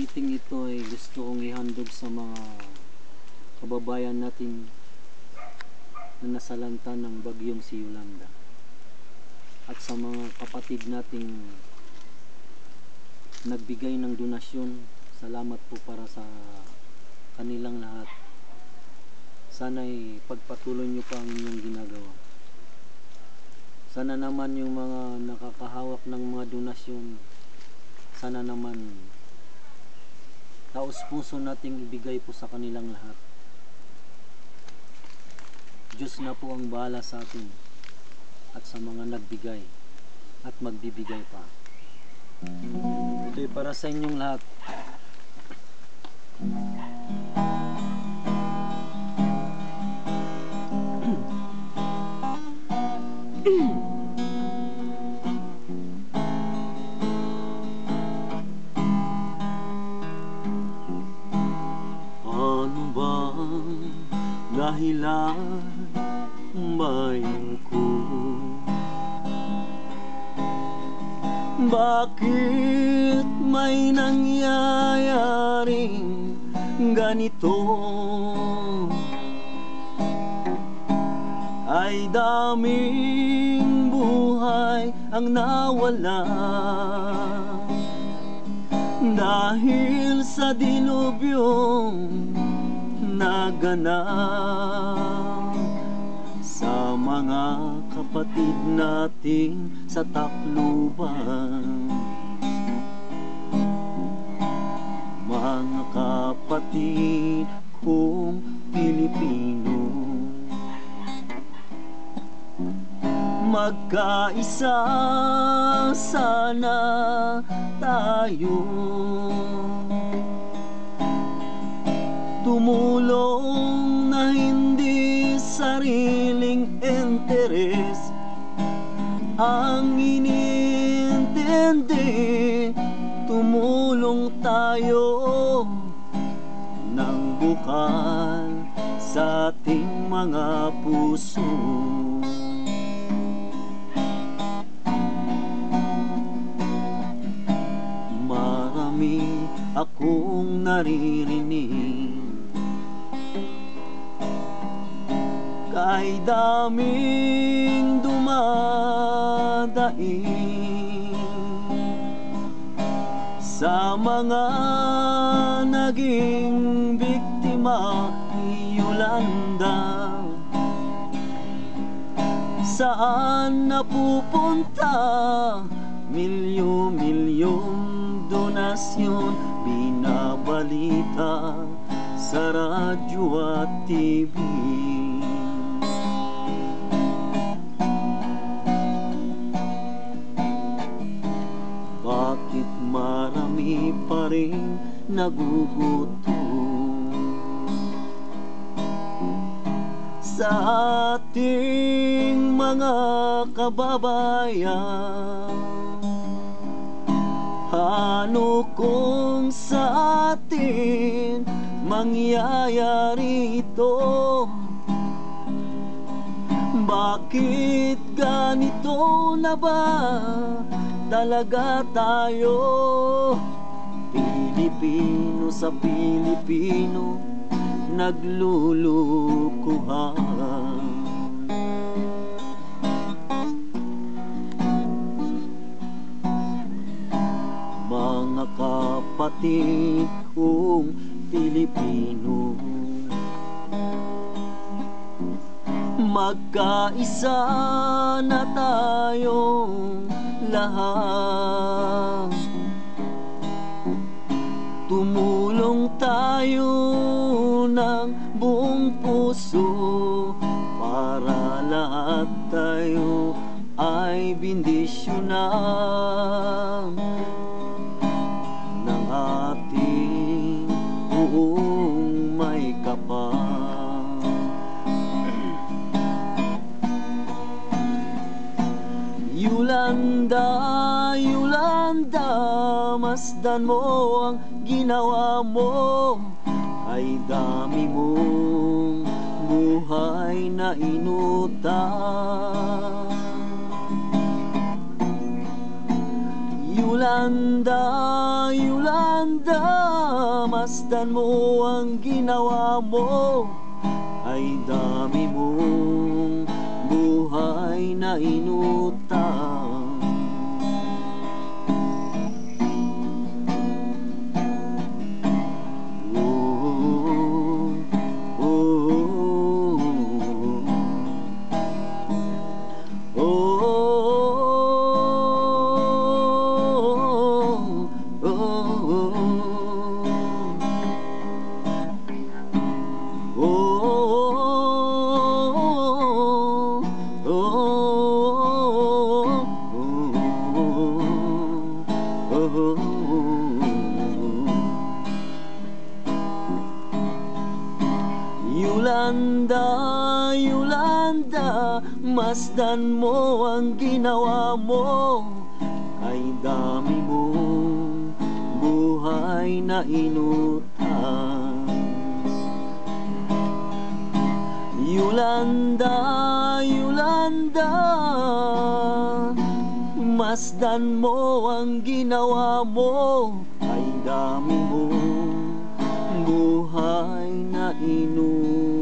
paranting ito ay gusto kong ihandog sa mga kababayan natin na nasalanta ng bagyong si Yolanda, at sa mga kapatid nating nagbigay ng donasyon. Salamat po para sa kanilang lahat. Sana'y pagpatuloy nyo pa ang inyong ginagawa. Sana naman yung mga nakakahawak ng mga donasyon, sana naman taos puso nating ibigay po sa kanilang lahat. Diyos na po ang bahala sa atin at sa mga nagbigay at magbibigay pa. Ito'y para sa inyong lahat. Ano bang dahilan bayan ko? Bakit may nangyayaring ganito? Ay daming buhay ang nawala dahil sa dilubyong naganap sa mga kapatid nating sa Tacloban. Mga kapatid kong Pilipino, magkaisa sana tayo, tumulong na hindi sariling interes ang inintindi. Tumulong tayo ng bukal sa ating mga puso. Marami akong naririnig, kay daming dumadaing sa mga naging biktima ni Yolanda. Saan napupunta milyon-milyong donasyon? Binabalita sa radyo at TV. Bakit marami pa rin nagugutom sa ating mga kababayan? Ano kung sa atin mangyayari ito? Bakit ganito na ba talaga tayo? Pilipino sa Pilipino naglulukuhan. Mga kapatid kong Pilipino, magkaisa na tayong lahat, tumulong tayo ng buong puso para lahat tayo ay bendisyonan ng ating buong may kapal. Yolanda, Yolanda, masdan mo ang ginawa mo, ay dami mong buhay na inutang. Yolanda, Yolanda, masdan mo ang ginawa mo. Ay dami mong buhay na inutang. Yolanda, Yolanda, masdan mo ang ginawa mo. Ay dami mong buhay na inutang. Yolanda, Yolanda, masdan mo ang ginawa mo. Ay dami mong buhay na inutang.